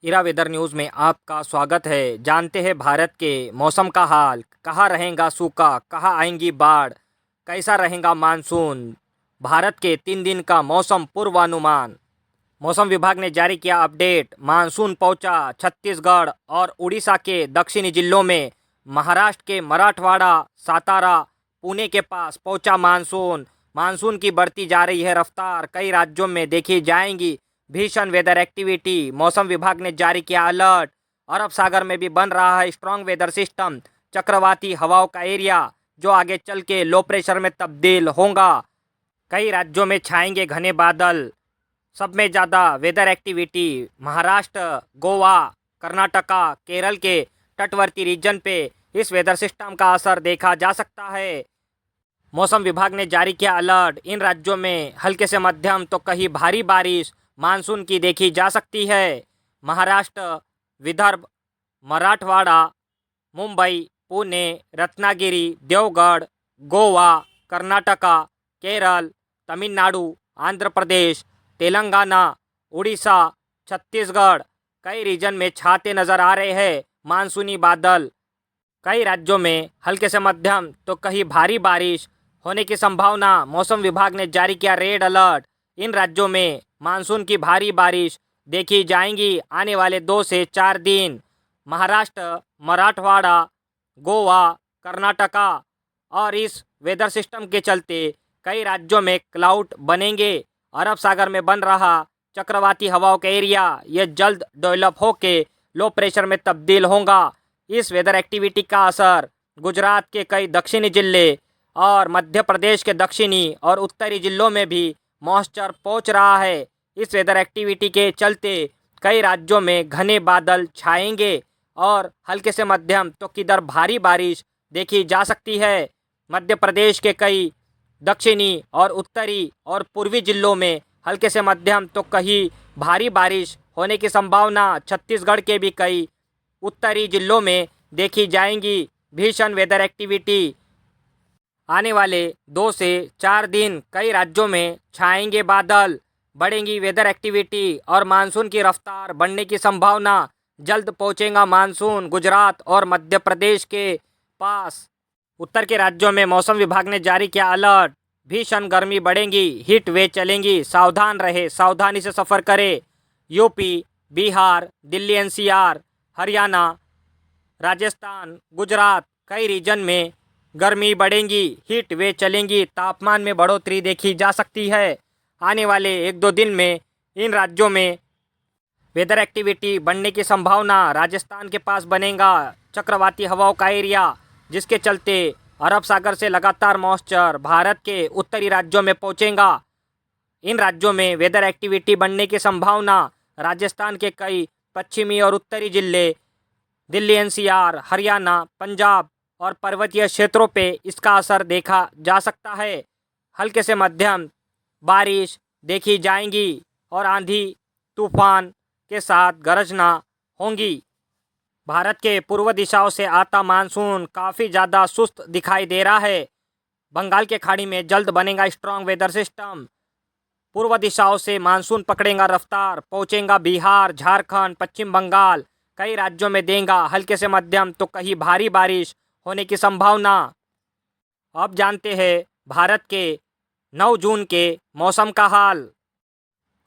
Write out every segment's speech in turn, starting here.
इरा weather news में आपका स्वागत है। जानते हैं भारत के मौसम का हाल। कहाँ रहेगा सूखा, कहाँ आएंगी बाढ़, कैसा रहेगा मानसून। भारत के 3 दिन का मौसम पूर्वानुमान। मौसम विभाग ने जारी किया अपडेट। मानसून पहुंचा छत्तीसगढ़ और उड़ीसा के दक्षिणी जिलों में। महाराष्ट्र के मराठवाड़ा, सातारा, पुणे के पास पहुंचा मानसून। मानसून की बढ़ती जा रही है रफ्तार। कई राज्यों में देखी जाएंगी भीषण वेदर एक्टिविटी। मौसम विभाग ने जारी किया अलर्ट। अरब सागर में भी बन रहा है स्ट्रॉन्ग वेदर सिस्टम। चक्रवाती हवाओं का एरिया जो आगे चल के लो प्रेशर में तब्दील होगा। कई राज्यों में छाएंगे घने बादल। सब में ज़्यादा वेदर एक्टिविटी महाराष्ट्र, गोवा, कर्नाटका, केरल के तटवर्ती रीजन पे इस वेदर सिस्टम का असर देखा जा सकता है। मौसम विभाग ने जारी किया अलर्ट। इन राज्यों में हल्के से मध्यम तो कहीं भारी बारिश मानसून की देखी जा सकती है। महाराष्ट्र, विदर्भ, मराठवाड़ा, मुंबई, पुणे, रत्नागिरी, देवगढ़, गोवा, कर्नाटका, केरल, तमिलनाडु, आंध्र प्रदेश, तेलंगाना, उड़ीसा, छत्तीसगढ़ कई रीजन में छाते नज़र आ रहे हैं मानसूनी बादल। कई राज्यों में हल्के से मध्यम तो कहीं भारी बारिश होने की संभावना। मौसम विभाग ने जारी किया रेड अलर्ट। इन राज्यों में मानसून की भारी बारिश देखी जाएंगी आने वाले 2 से 4 दिन। महाराष्ट्र, मराठवाड़ा, गोवा, कर्नाटका और इस वेदर सिस्टम के चलते कई राज्यों में क्लाउड बनेंगे। अरब सागर में बन रहा चक्रवाती हवाओं का एरिया यह जल्द डेवलप होके लो प्रेशर में तब्दील होगा। इस वेदर एक्टिविटी का असर गुजरात के कई दक्षिणी जिले और मध्य प्रदेश के दक्षिणी और उत्तरी जिलों में भी मॉइस्चर पहुंच रहा है। इस वेदर एक्टिविटी के चलते कई राज्यों में घने बादल छाएंगे और हल्के से मध्यम तो किधर भारी बारिश देखी जा सकती है। मध्य प्रदेश के कई दक्षिणी और उत्तरी और पूर्वी जिलों में हल्के से मध्यम तो कहीं भारी बारिश होने की संभावना। छत्तीसगढ़ के भी कई उत्तरी जिलों में देखी जाएंगी भीषण वेदर एक्टिविटी। आने वाले 2 से 4 दिन कई राज्यों में छाएंगे बादल, बढ़ेंगी वेदर एक्टिविटी और मानसून की रफ्तार बढ़ने की संभावना। जल्द पहुंचेगा मानसून गुजरात और मध्य प्रदेश के पास। उत्तर के राज्यों में मौसम विभाग ने जारी किया अलर्ट। भीषण गर्मी बढ़ेगी, हीट वेव चलेंगी, सावधान रहे, सावधानी से सफ़र करें। यूपी, बिहार, दिल्ली एनसीआर, हरियाणा, राजस्थान, गुजरात कई रीजन में गर्मी बढ़ेगी, हीट वेव चलेंगी, तापमान में बढ़ोतरी देखी जा सकती है। आने वाले 1-2 दिन में इन राज्यों में वेदर एक्टिविटी बढ़ने की संभावना। राजस्थान के पास बनेगा चक्रवाती हवाओं का एरिया जिसके चलते अरब सागर से लगातार मॉइस्चर भारत के उत्तरी राज्यों में पहुंचेगा। इन राज्यों में वेदर एक्टिविटी बढ़ने की संभावना। राजस्थान के कई पश्चिमी और उत्तरी जिले, दिल्ली एनसीआर, हरियाणा, पंजाब और पर्वतीय क्षेत्रों पे इसका असर देखा जा सकता है। हल्के से मध्यम बारिश देखी जाएंगी और आंधी तूफान के साथ गरजना होंगी। भारत के पूर्व दिशाओं से आता मानसून काफ़ी ज़्यादा सुस्त दिखाई दे रहा है। बंगाल के खाड़ी में जल्द बनेगा स्ट्रॉन्ग वेदर सिस्टम। पूर्व दिशाओं से मानसून पकड़ेगा रफ्तार, पहुंचेगा बिहार, झारखंड, पश्चिम बंगाल कई राज्यों में देगा हल्के से मध्यम तो कहीं भारी बारिश होने की संभावना। अब जानते हैं भारत के 9 जून के मौसम का हाल।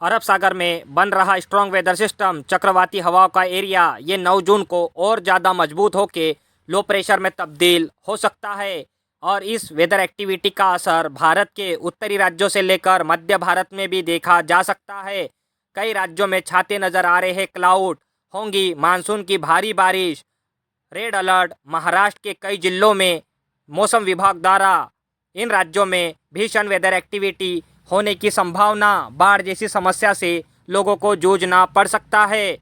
अरब सागर में बन रहा स्ट्रॉन्ग वेदर सिस्टम चक्रवाती हवाओं का एरिया ये 9 जून को और ज़्यादा मजबूत होके लो प्रेशर में तब्दील हो सकता है और इस वेदर एक्टिविटी का असर भारत के उत्तरी राज्यों से लेकर मध्य भारत में भी देखा जा सकता है। कई राज्यों में छाते नज़र आ रहे हैं, क्लाउड होंगी, मानसून की भारी बारिश। रेड अलर्ट महाराष्ट्र के कई जिलों में मौसम विभाग द्वारा। इन राज्यों में भीषण वेदर एक्टिविटी होने की संभावना। बाढ़ जैसी समस्या से लोगों को जूझना पड़ सकता है।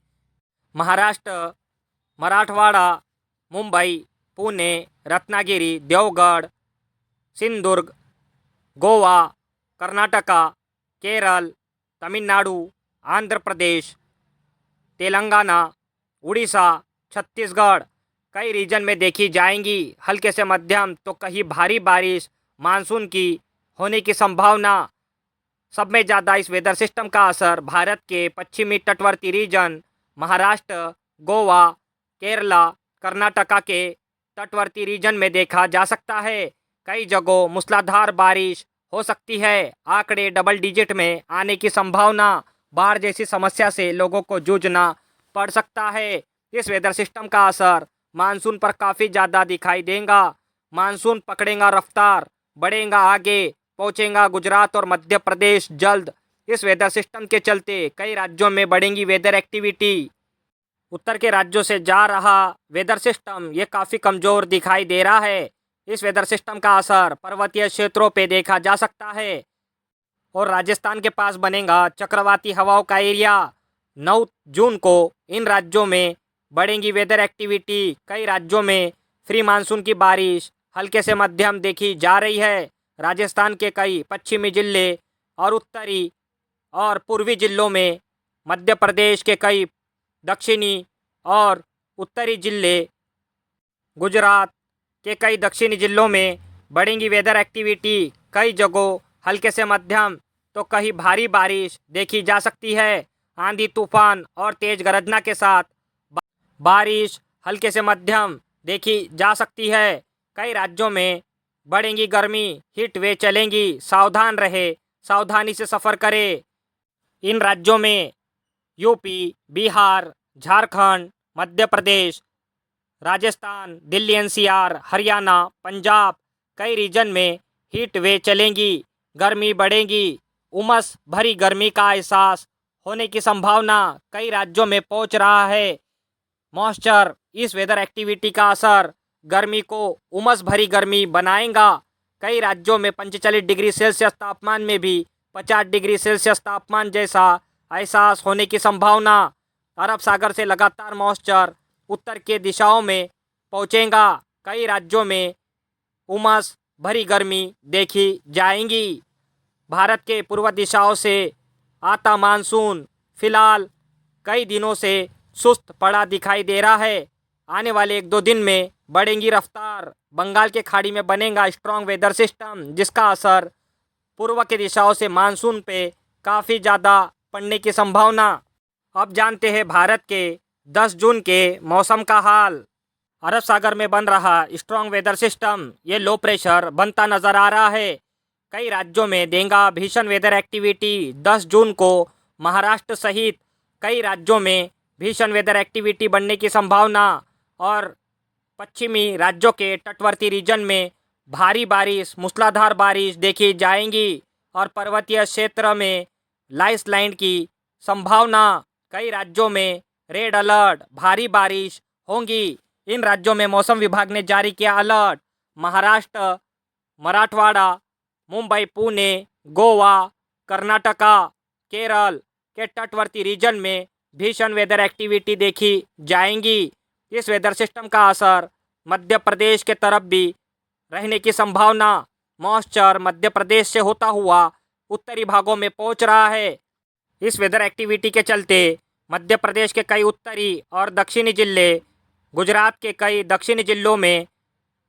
महाराष्ट्र, मराठवाड़ा, मुंबई, पुणे, रत्नागिरी, देवगढ़, सिंधुदुर्ग, गोवा, कर्नाटका, केरल, तमिलनाडु, आंध्र प्रदेश, तेलंगाना, उड़ीसा, छत्तीसगढ़ कई रीजन में देखी जाएंगी हल्के से मध्यम तो कहीं भारी बारिश मानसून की होने की संभावना। सब में ज़्यादा इस वेदर सिस्टम का असर भारत के पश्चिमी तटवर्ती रीजन महाराष्ट्र, गोवा, केरला, कर्नाटका के तटवर्ती रीजन में देखा जा सकता है। कई जगहों मूसलाधार बारिश हो सकती है। आंकड़े डबल डिजिट में आने की संभावना। बाढ़ जैसी समस्या से लोगों को जूझना पड़ सकता है। इस वेदर सिस्टम का असर मानसून पर काफ़ी ज़्यादा दिखाई देगा। मानसून पकड़ेगा रफ्तार, बढ़ेगा आगे, पहुंचेगा गुजरात और मध्य प्रदेश जल्द। इस वेदर सिस्टम के चलते कई राज्यों में बढ़ेगी वेदर एक्टिविटी। उत्तर के राज्यों से जा रहा वेदर सिस्टम ये काफ़ी कमज़ोर दिखाई दे रहा है। इस वेदर सिस्टम का असर पर्वतीय क्षेत्रों पे देखा जा सकता है और राजस्थान के पास बनेगा चक्रवाती हवाओं का एरिया। 9 जून को इन राज्यों में बढ़ेंगी वेदर एक्टिविटी। कई राज्यों में फ्री मानसून की बारिश हल्के से मध्यम देखी जा रही है। राजस्थान के कई पश्चिमी जिले और उत्तरी और पूर्वी जिलों में, मध्य प्रदेश के कई दक्षिणी और उत्तरी जिले, गुजरात के कई दक्षिणी जिलों में बढ़ेंगी वेदर एक्टिविटी। कई जगहों हल्के से मध्यम तो कहीं भारी बारिश देखी जा सकती है। आंधी तूफान और तेज गरजना के साथ बारिश हल्के से मध्यम देखी जा सकती है। कई राज्यों में बढ़ेंगी गर्मी, हीट वेव चलेंगी। सावधान रहे, सावधानी से सफ़र करें। इन राज्यों में यूपी, बिहार, झारखंड, मध्य प्रदेश, राजस्थान, दिल्ली एनसीआर, हरियाणा, पंजाब, कई रीजन में हीट वेव चलेंगी, गर्मी बढ़ेगी। उमस भरी गर्मी का एहसास होने की संभावना कई राज्यों में पहुंच रहा है। मॉइस्चर, इस वेदर एक्टिविटी का असर गर्मी को उमस भरी गर्मी बनाएगा। कई राज्यों में 45 डिग्री सेल्सियस तापमान में भी 50 डिग्री सेल्सियस तापमान जैसा एहसास होने की संभावना। अरब सागर से लगातार मॉइस्चर उत्तर के दिशाओं में पहुंचेगा। कई राज्यों में उमस भरी गर्मी देखी जाएंगी। भारत के पूर्व दिशाओं से आता मानसून फिलहाल कई दिनों से सुस्त पड़ा दिखाई दे रहा है। आने वाले 1-2 दिन में बढ़ेंगी रफ्तार। बंगाल के खाड़ी में बनेगा स्ट्रॉन्ग वेदर सिस्टम, जिसका असर पूर्व की दिशाओं से मानसून पे काफ़ी ज़्यादा पड़ने की संभावना। अब जानते हैं भारत के 10 जून के मौसम का हाल। अरब सागर में बन रहा स्ट्रॉन्ग वेदर सिस्टम ये लो प्रेशर बनता नज़र आ रहा है। कई राज्यों में देगा भीषण वेदर एक्टिविटी। 10 जून को महाराष्ट्र सहित कई राज्यों में भीषण वेदर एक्टिविटी बनने की संभावना और पश्चिमी राज्यों के तटवर्ती रीजन में भारी बारिश, मूसलाधार बारिश देखी जाएंगी और पर्वतीय क्षेत्र में लैंडस्लाइड की संभावना। कई राज्यों में रेड अलर्ट, भारी बारिश होंगी। इन राज्यों में मौसम विभाग ने जारी किया अलर्ट। महाराष्ट्र, मराठवाड़ा, मुंबई, पुणे, गोवा, कर्नाटका, केरल के तटवर्ती रीजन में भीषण वेदर एक्टिविटी देखी जाएंगी। इस वेदर सिस्टम का असर मध्य प्रदेश के तरफ भी रहने की संभावना। मॉइस्चर मध्य प्रदेश से होता हुआ उत्तरी भागों में पहुंच रहा है। इस वेदर एक्टिविटी के चलते मध्य प्रदेश के कई उत्तरी और दक्षिणी जिले, गुजरात के कई दक्षिणी जिलों में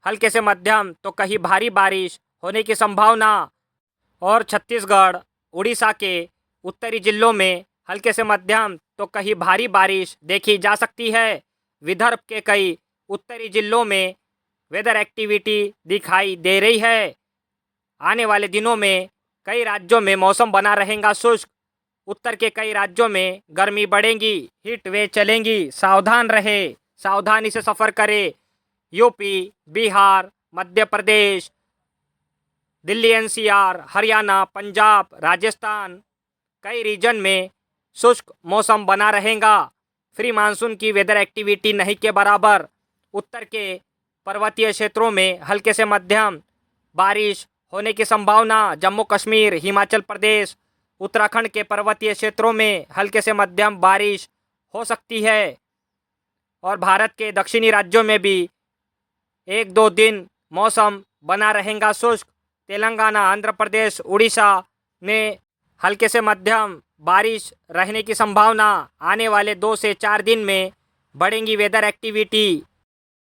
हल्के से मध्यम तो कहीं भारी बारिश होने की संभावना और छत्तीसगढ़, उड़ीसा के उत्तरी जिलों में हल्के से मध्यम तो कहीं भारी बारिश देखी जा सकती है। विदर्भ के कई उत्तरी जिलों में वेदर एक्टिविटी दिखाई दे रही है। आने वाले दिनों में कई राज्यों में मौसम बना रहेगा शुष्क। उत्तर के कई राज्यों में गर्मी बढ़ेगी, हीट वेव चलेंगी। सावधान रहे, सावधानी से सफ़र करें। यूपी, बिहार, मध्य प्रदेश, दिल्ली एनसीआर, हरियाणा, पंजाब, राजस्थान, कई रीजन में शुष्क मौसम बना रहेगा। फ्री मानसून की वेदर एक्टिविटी नहीं के बराबर। उत्तर के पर्वतीय क्षेत्रों में हल्के से मध्यम बारिश होने की संभावना। जम्मू कश्मीर, हिमाचल प्रदेश, उत्तराखंड के पर्वतीय क्षेत्रों में हल्के से मध्यम बारिश हो सकती है और भारत के दक्षिणी राज्यों में भी 1-2 दिन मौसम बना रहेगा शुष्क। तेलंगाना, आंध्र प्रदेश, उड़ीसा में हल्के से मध्यम बारिश रहने की संभावना। आने वाले 2 से 4 दिन में बढ़ेंगी वेदर एक्टिविटी।